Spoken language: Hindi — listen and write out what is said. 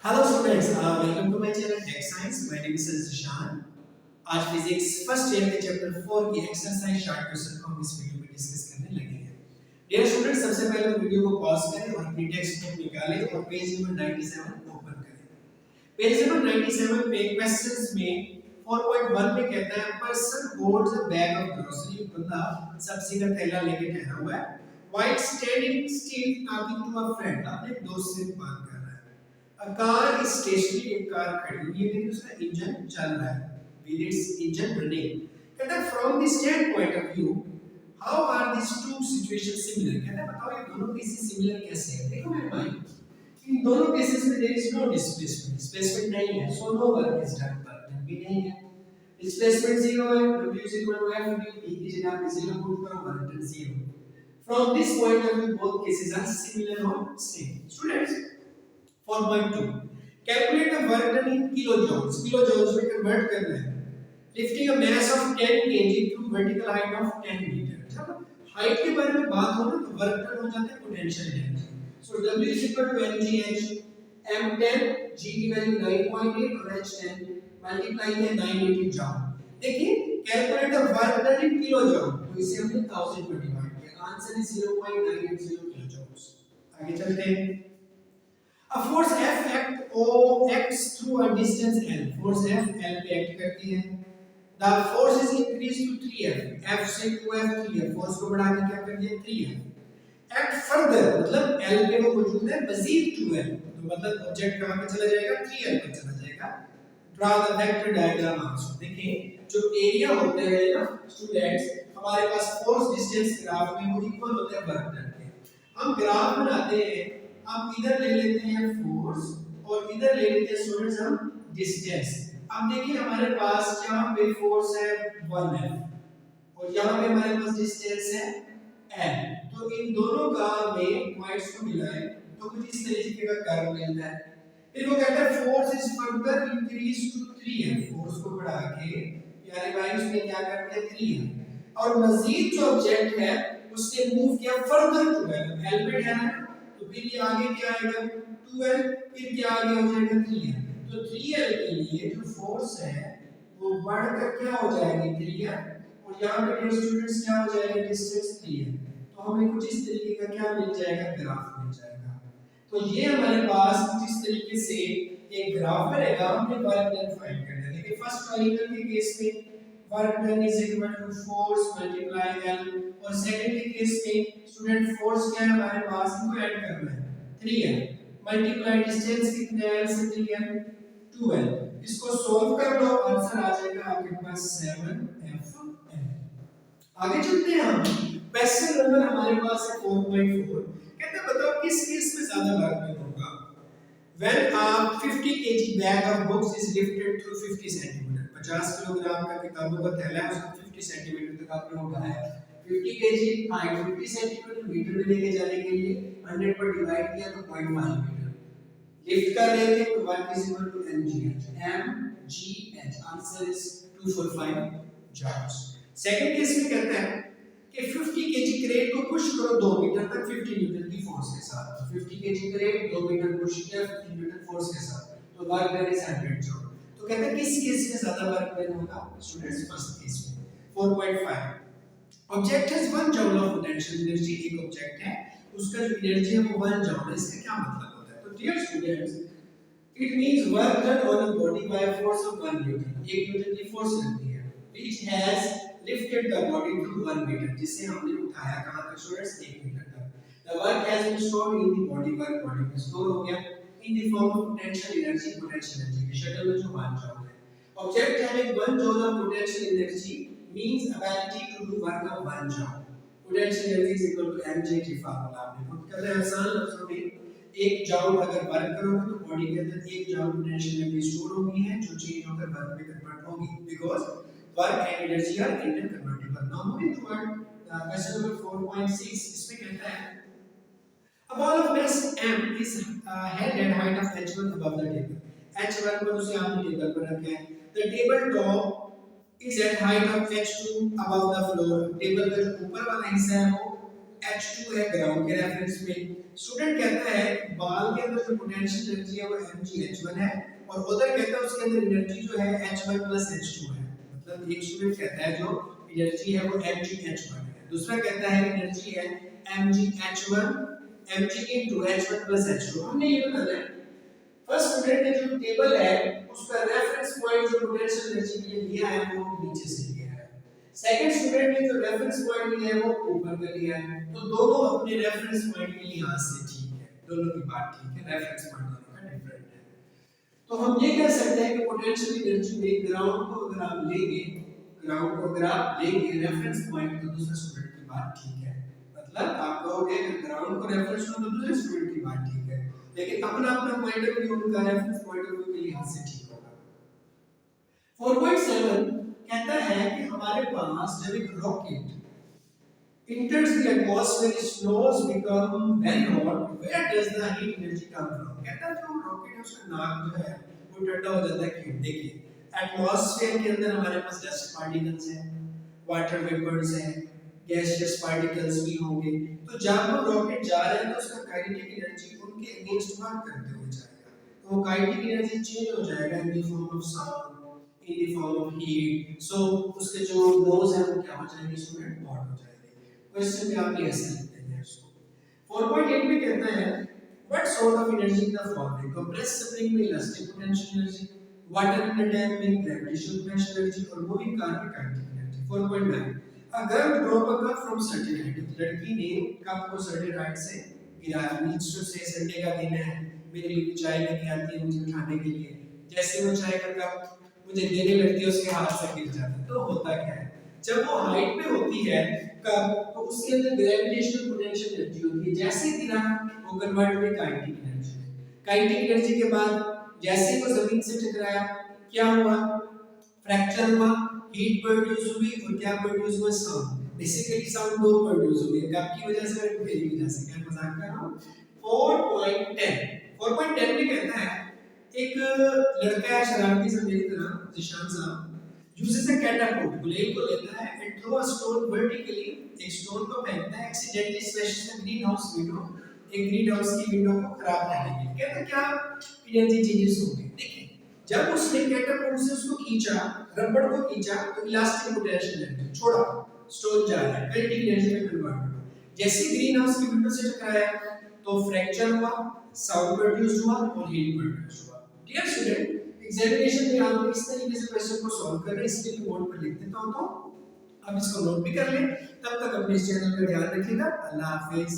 Hello students, welcome to my channel Tech Science. My name is Zishan. आज फिजिक्स फर्स्ट ईयर के चैप्टर 4 की एक्सरसाइज शार्ट क्वेश्चन को हम इस वीडियो में डिस्कस करने लगे हैं। डियर स्टूडेंट्स, सबसे पहले वीडियो को पॉज करें और अपनी टेक्स्ट बुक निकालें और पेज नंबर 97 ओपन करें। पेज नंबर 97 पे क्वेश्चंस में 4.1 में कहता है person holds a bag of grocery. बंदा सब्जी का थैला लेके ठहरा हुआ है। While standing still talking to a friend, अपने दोस्त से बात कर रहा है। A car is stationary, एक कार खड़ी हुई है लेकिन उसका इंजन चल रहा है, with its engine running। कहता है from the standpoint of view, how are these two situations similar? कहता है बताओ ये दोनों केसेस सिमिलर कैसे हैं? देखो मेरे भाई, इन दोनों केसेस में there is no displacement, displacement नहीं है, so no work is done, work भी नहीं है। displacement 0 है, W is equal to F D, D की जगह पे 0 पुट करो, work done 0। From this point of view, both cases are similar or same। Students, 4.2 calculate the work done in kilojoules, kilojoules में कन्वर्ट करना है। Lifting a mass of 10 kg through vertical height of 10 metre. जब हाइट के बारे में बात हो ना तो वर्क डन हो जाता है potential energy. So W is equal to mgh, m10 g की वैल्यू 9.8 और h10 मल्टीप्लाई है 980 जूल। देखिए calculate the work done in kilojoule, तो इसे हमने 1000 में डिवाइड किया, आंसर इज 0.980 किलोजूल्स। आगे चलते हैं। A force F acts through a distance L. Force F L पे act करती है। The force is increased to 3F. F से 2F 3F. Force को बढ़ा के क्या कर दिया 3F। Act further मतलब L पे वो मौजूद है मजीद 2L, तो मतलब ऑब्जेक्ट कहाँ पे चला जाएगा 3L पे चला जाएगा। Draw the vector diagram also। देखिए जो एरिया होते हैं ना स्टूडेंट्स, हमारे पास फोर्स डिस्टेंस ग्राफ में वो इक्वल होते हैं वर्क डन के। हम ग्राफ बनाते हैं, हम इधर ले लेते हैं फोर्स और इधर ले लेते हैं स्टूडेंट्स हम डिस्टेंस। अब देखिए हमारे पास यहाँ पे फोर्स है 1F और यहाँ पे हमारे पास डिस्टेंस है L। तो इन दोनों का में पॉइंट्स को मिलाएं तो कुछ इस तरीके का कर्व मिलता है। फिर वो कहता है force is further increase to 3F। Force को बढ़ा के यानी भाई उसने क्या कर दिया 3F और मजीद जो ऑब्जेक्ट है उसने मूव किया फर्दर टू L पे ठहरा है, तो फिर ये आगे क्या आएगा 2L, फिर क्या आगे हो जाएगा 3L। तो 3L के लिए जो फोर्स है वो बढ़कर क्या हो जाएगी 3L और यहाँ पे डियर स्टूडेंट्स क्या हो जाएगा डिस्टेंस 3L। तो हमें कुछ इस तरीके का क्या मिल जाएगा ग्राफ मिल जाएगा। तो ये हमारे पास कुछ इस तरीके से एक ग्राफ बनेगा। हमने वर्क डन फाइंड करना है। देखिए फर्स्ट ट्रायंगल के केस में work done is equal to force multiply L और सेकंड के केस में स्टूडेंट फोर्स क्या है हमारे पास, इनको ऐड करना है 3L मल्टीप्लाई डिस्टेंस कितना है L से 3L 2L। इसको सॉल्व कर लो, आंसर आ जाएगा आपके पास 7FL। आगे चलते हैं हम। क्वेश्चन नंबर हमारे पास है 4.4। कहते हैं बताओ किस केस में ज्यादा वर्क डन होगा। When a 50 kg bag of books is lifted through 50 cm, 50 kilogram का किताबों का थैला है उसको 50 सेंटीमीटर तक आपने उठाया। 50 kg हाइट 50 सेंटीमीटर, मीटर में लेके जाने के लिए 100 पर डिवाइड किया तो 0.5 मीटर। लिफ्ट कर रहे थे तो 1 is equal to mgh, answer is 245 joules। Second case में कहता है कि 50 केजी क्रेट को पुश करो 2 मीटर तक 50 न्यूटन की फोर्स के साथ। 50 केजी क्रेट 2 मीटर पुश किया 50 न्यूटन फोर्स के साथ, तो वर्क डन इज 100 जूल। तो कहते हैं किस केस में ज्यादा वर्क डन होगा स्टूडेंट्स, फर्स्ट केस में। 4.5 object has 1 joule of potential energy. एक ऑब्जेक्ट है उसका जो एनर्जी है वो 1 जूल है। इसका क्या मतलब होता है? तो dear students, it means work done on a body by force of 1 newton. 1 newton की फोर्स लगती है which has lifted the body to 1 meter, जिसे हमने उठाया कहां तक स्टूडेंट्स 1 मीटर तक। the work has been stored in the body, work body में स्टोर हो गया in the form of potential energy, potential energy की शक्ल में जो 1 जूल है। object having 1 joule of potential energy means ability to do work of 1 joule। potential energy is equal to mg की फार्मूला आपने पुट कर दिया आसान लफ्जों में। 1 जूल अगर वर्क करोगे तो बॉडी के अंदर 1 जूल पोटेंशियल एनर्जी स्टोर होगी है जो चेंज होकर वर्क में कन्वर्ट होगी, because work and energy are interconvertible। Now moving toward question number 4.6, इसमें कहता है a ball of mass m is held at height of h1 above the table। h1 पर उसे आपने टेबल पर रखा है। the table top is at height of h2 above the floor। Table का जो ऊपर वाला हिस्सा है वो H2 है ग्राउंड के रेफरेंस में। स्टूडेंट कहता है बॉल के अंदर जो पोटेंशियल एनर्जी है वो mgh1 है और उधर कहता है उसके अंदर एनर्जी जो है h1 h2 है। मतलब एक स्टूडेंट कहता है जो एनर्जी है वो mgh1 है, दूसरा कहता है एनर्जी है mgh1 mg into h1 h2। हमने ये बताना है फर्स्ट स्टूडेंट ने जो टेबल है उसका रेफरेंस पॉइंट जो पोटेंशियल एनर्जी के लिए लिया है वो नीचे से लिया है, सेकंड स्टूडेंट ने जो रेफरेंस पॉइंट लिया है वो ऊपर का लिया है। तो दोनों अपने रेफरेंस पॉइंट के लिहाज से ठीक है, दोनों की बात ठीक है, रेफरेंस पॉइंट दोनों का डिफरेंट है। तो हम ये कह सकते हैं कि पोटेंशियल एनर्जी में ग्राउंड को अगर आप लेंगे, ग्राउंड को अगर आप लेंगे रेफरेंस पॉइंट तो दूसरे स्टूडेंट की बात ठीक है। मतलब आप कहोगे कि ग्राउंड को रेफरेंस लो तो दूसरे स्टूडेंट की बात ठीक है, लेकिन अपना अपना पॉइंट ऑफ व्यू उनका रेफरेंस पॉइंट ऑफ व्यू के लिहाज से ठीक होगा। 4.7 कहता है कि हमारे पास जब एक rocket enters the atmosphere, its nose become very hot, where does the heat energy come from? कहता है जो रॉकेट है उसका नाक जो है वो ठंडा हो जाता है, क्यों? देखिए एटमॉस्फेयर के अंदर हमारे पास डस्ट पार्टिकल्स हैं, वाटर वेपर्स हैं, गैसियस पार्टिकल्स भी होंगे, तो जब वो रॉकेट जा रहा है तो उसका काइनेटिक एनर्जी उनके अगेंस्ट वर्क करते हुए जाएगा, तो वो काइनेटिक एनर्जी चेंज हो जाएगा in the form of sound, in the form of heat, so उसके जो नोज है वो क्या हो जाएंगे स्टूडेंट, हॉट हो जाएंगे। क्वेश्चन में आप ये ऐसे लिखते हैं इसको। 4.8 में कहता है what sort of energy in the following, compressed spring में elastic potential energy, water in the tank में ग्रेविटेशनल पोटेंशियल एनर्जी और मूविंग कार में kinetic energy. 4.9 a girl drop a cup from certain height, लड़की ने कप को सर्टेन हाइट से गिराया, मींस टू से संडे का दिन है, मेरे लिए चाय लेके आती है मुझे उठाने के लिए, जैसे वो चाय का कप मुझे देने लगती है उसके हाथ से गिर जाता है, तो होता क्या है जब वो हाइट पे होती है कब, तो उसके अंदर ग्रेविटेशनल पोटेंशियल एनर्जी होती है, जैसे गिरा वो कन्वर्ट हुई काइनेटिक एनर्जी में, काइनेटिक एनर्जी के बाद जैसे वो जमीन से टकराया क्या हुआ, फ्रैक्चर हुआ, हीट प्रोड्यूस हुई और क्या प्रोड्यूस हुआ, साउंड। बेसिकली साउंड दो प्रोड्यूस हुए, कब की वजह से और मेरी वजह से, क्या मजाक कर रहा हूं। 4.10 में कहता है एक लड़का है शरारती सा मेरी तरह जिशान साहब, uses a catapult, गुलेल को लेता है and throw a stone vertically, एक स्टोन को फेंकता है accidentally smashes the greenhouse window, एक ग्रीन हाउस की विंडो को खराब करने के लिए। कहता क्या एनर्जी चेंजेस हो गए, देखिए जब उसने कैटापुल्ट से उसको खींचा, रबड़ को खींचा तो इलास्टिक पोटेंशियल एनर्जी छोड़ा, स्टोन जा रहा है, काइनेटिक एनर्जी में कन्वर्ट हुआ, जैसे ग्रीन हाउस की विंडो से टकराया तो फ्रैक्चर हुआ, साउंड प्रोड्यूस हुआ और हीट प्रोड्यूस हुआ। डियर स्टूडेंट एग्जामिनेशन में आप इस तरीके से क्वेश्चन को सॉल्व कर रहे हैं, इसलिए मैं बोर्ड पर लिख देता हूं, तो अब इसको नोट भी कर लें, तब तक अपने इस चैनल का ध्यान रखिएगा। अल्लाह हाफिज।